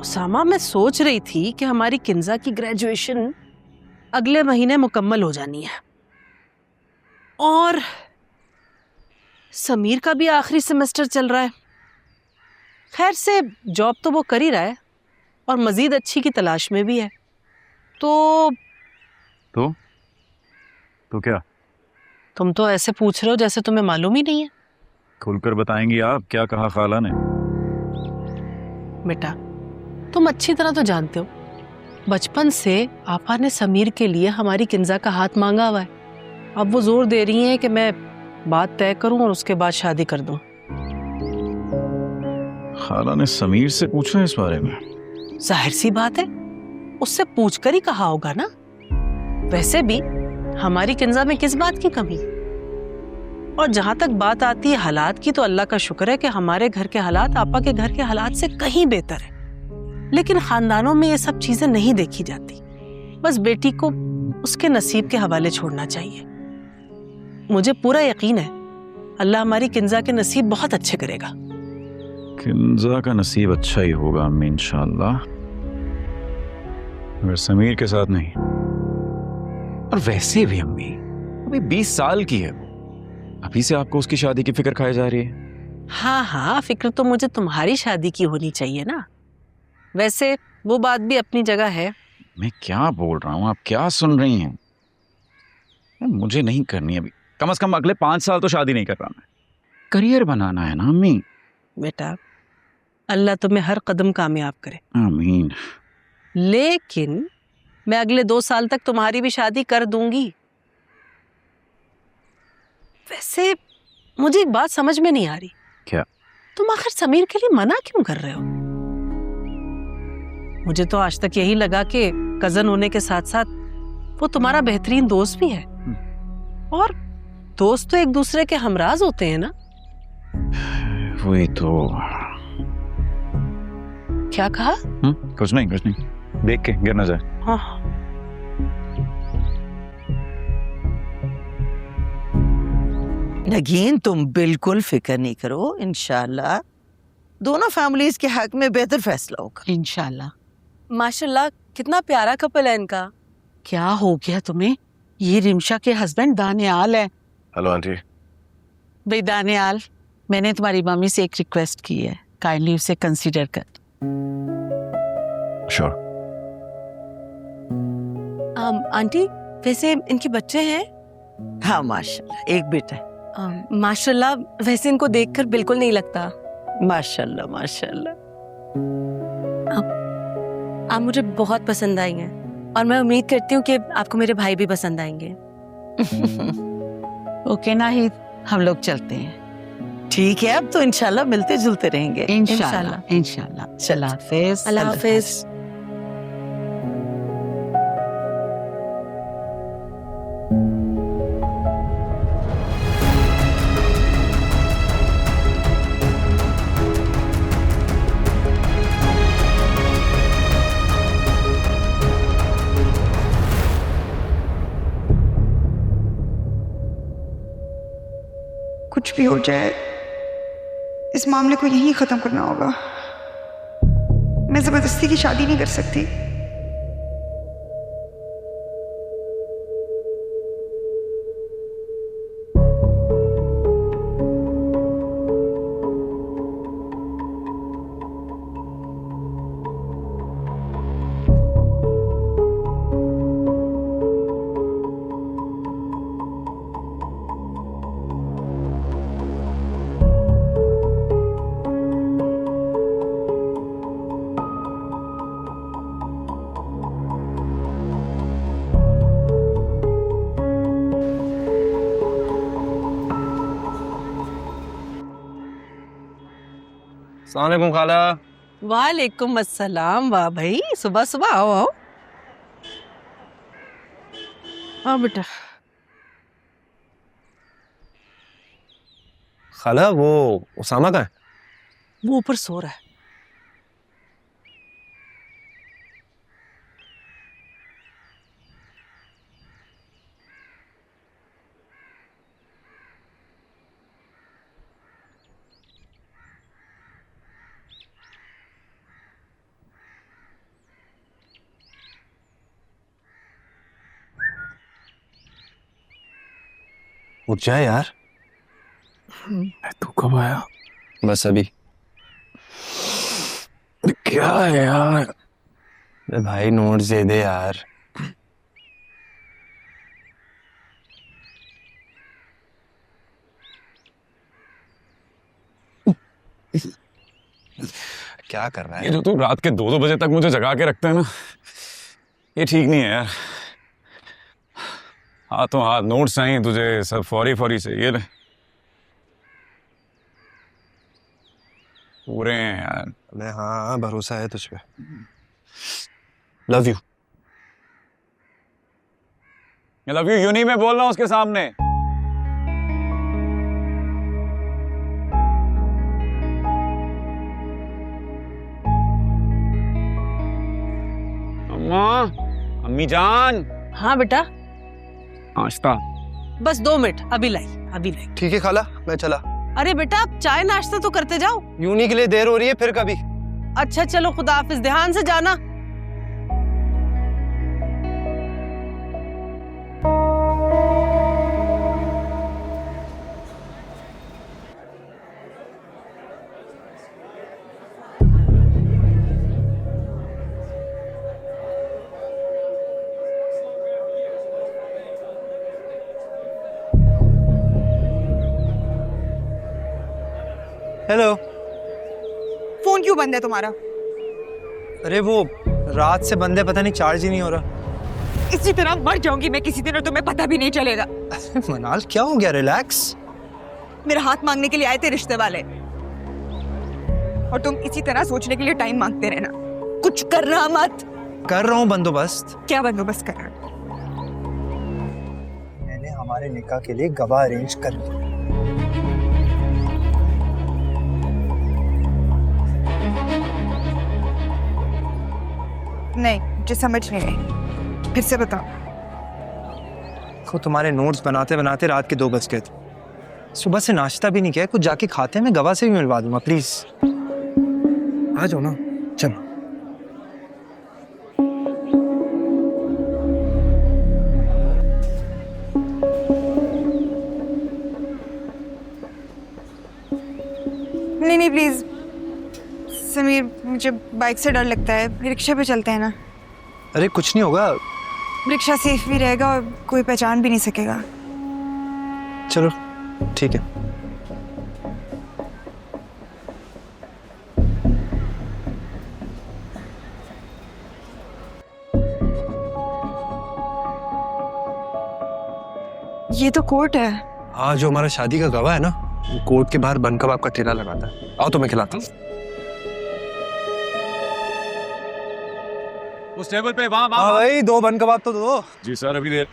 उसामा, मैं सोच रही थी कि हमारी किंजा की ग्रेजुएशन अगले महीने मुकम्मल हो जानी है और समीर का भी आखिरी सेमेस्टर चल रहा है। खैर से जॉब तो वो कर ही रहा है और मजीद अच्छी की तलाश में भी है। तो क्या? तुम तो ऐसे पूछ रहे हो जैसे तुम्हें मालूम ही नहीं है। खुलकर बताएंगी आप, क्या कहा खाला ने? बेटा, तुम अच्छी तरह तो जानते हो, बचपन से आपा ने समीर के लिए हमारी किंजा का हाथ मांगा हुआ है। अब वो जोर दे रही हैं कि मैं बात तय करूं और उसके बाद शादी कर दूं। खाला ने समीर से पूछा इस बारे में? जाहिर सी बात है, उससे पूछकर ही कहा होगा ना। वैसे भी हमारी किंजा में किस बात की कमी? और जहां तक बात आती है हालात की, तो अल्लाह का शुक्र है कि हमारे घर के हालात आपा के घर के हालात से कहीं बेहतर है। लेकिन खानदानों में ये सब चीजें नहीं देखी जाती। बस बेटी को उसके नसीब के हवाले छोड़ना चाहिए। मुझे पूरा यकीन है अल्लाह हमारी किंजा के नसीब बहुत अच्छे करेगा। किंजा का नसीब अच्छा ही होगा अम्मी, इंशाअल्लाह, मगर समीर के साथ नहीं। और वैसे भी अम्मी, अभी 20 साल की है वो, अभी से आपको उसकी शादी की फिक्र खाई जा रही है। हाँ हाँ, फिक्र तो मुझे तुम्हारी शादी की होनी चाहिए ना। वैसे वो बात भी अपनी जगह है। मैं क्या बोल रहा हूँ, आप क्या सुन रही हैं? मुझे नहीं करनी अभी, कम से कम अगले 5 साल तो शादी नहीं कर रहा मैं। करियर बनाना है ना अम्मी। बेटा, अल्लाह तुम्हें हर कदम कामयाब करे। आमीन। लेकिन मैं अगले 2 साल तक तुम्हारी भी शादी कर दूंगी। वैसे मुझे एक बात समझ में नहीं आ रही। क्या? तुम आखिर समीर के लिए मना क्यों कर रहे हो? मुझे तो आज तक यही लगा कि कजन होने के साथ साथ वो तुम्हारा बेहतरीन दोस्त भी है। और दोस्त तो एक दूसरे के हमराज होते हैं ना। वही तो। क्या कहा? कुछ नहीं, देख के गिर ना जाए। हाँ। नगीन, तुम बिल्कुल फिक्र नहीं करो, इंशाल्लाह दोनों फैमिलीज के हक में बेहतर फैसला होगा इंशाल्लाह। माशाल्लाह, कितना प्यारा कपल है इनका। क्या हो गया तुम्हें? ये रिमशा के हस्बैंड दानियाल है। Hello aunty. भाई दानियाल, मैंने तुम्हारी मम्मी से एक रिक्वेस्ट की है, काइंडली उसे कंसीडर कर। श्योर। आंटी, वैसे इनके बच्चे हैं? हाँ माशाल्लाह, एक बेटा है। माशाल्लाह, वैसे इनको देखकर बिल्कुल नहीं लगता। माशाल्लाह माशाल्लाह। आप मुझे बहुत पसंद आई हैं और मैं उम्मीद करती हूँ कि आपको मेरे भाई भी पसंद आएंगे। ओके नाहिद, हम लोग चलते हैं। ठीक है, अब तो इंशाल्लाह मिलते जुलते रहेंगे। इंशाल्लाह इंशाल्लाह। चल हाफिज। अल्लाह हाफिज। कुछ भी हो जाए, इस मामले को यहीं खत्म करना होगा। मैं जबरदस्ती की शादी नहीं कर सकती। अस्सलाम वालेकुम खाला। वालेकुम अस्सलाम। वाह भाई, सुबह सुबह आओ आओ। हाँ बेटा। खाला, वो उसामा का है? वो ऊपर सो रहा है। उठ जाए यार। तू कब आया? बस अभी। क्या है यार? अरे भाई नोट्स दे दे यार। क्या कर रहा ये है? जो तू रात के 2-2 बजे तक मुझे जगा के रखते हैं ना, ये ठीक नहीं है यार। हाथों हाथ नोट्स चाहिए तुझे, सब फौरी फौरी से। ये ले, पूरे हैं यार। अबे हाँ, भरोसा है तुझ पे। Love you. लव यू नहीं मैं बोल रहा हूँ उसके सामने। अम्मा, अम्मी जान, हाँ बेटा, नाश्ता। बस 2 मिनट, अभी लाई अभी लाई। ठीक है खाला, मैं चला। अरे बेटा, आप चाय नाश्ता तो करते जाओ। यूनी के लिए देर हो रही है, फिर कभी। अच्छा चलो, खुदा हाफिज, ध्यान से जाना। हेलो। फोन क्यों बंद है तुम्हारा? अरे वो रात से बंद है, पता नहीं चार्ज ही नहीं हो रहा। इसी तरह मर जाऊंगी मैं किसी दिन और तुम्हें पता भी नहीं चलेगा। मनाल क्या हो गया? रिलैक्स। मेरा हाथ मांगने के लिए आए थे रिश्ते वाले, और तुम इसी तरह सोचने के लिए टाइम मांगते रहना। कुछ करना मत। कर रहा हूँ बंदोबस्त। क्या बंदोबस्त कर रहा है? मैंने हमारे निकाह के लिए गवाह अरेंज कर लिया। नहीं, मुझे समझ नहीं आई, फिर से बताओ। को तुम्हारे नोट्स बनाते बनाते रात के 2 बज गए थे। सुबह से नाश्ता भी नहीं किया, कुछ जाके खाते हैं, मैं गवाह से भी मिलवा दूंगा। प्लीज आ जाओ ना, चलो। नहीं नहीं प्लीज समीर, मुझे बाइक से डर लगता है। रिक्शा पे चलते हैं ना। अरे कुछ नहीं होगा। रिक्शा सेफ भी रहेगा और कोई पहचान भी नहीं सकेगा। चलो ठीक है। ये तो कोर्ट है। हाँ, जो हमारा शादी का गवाह है ना, वो कोर्ट के बाहर बन कबाब का ठेला लगाता है। आओ तो मैं खिलाता हूँ। उस टेबल पे वहां हाँ भाई, 2 बन कबाब तो दो। जी सर, अभी देर।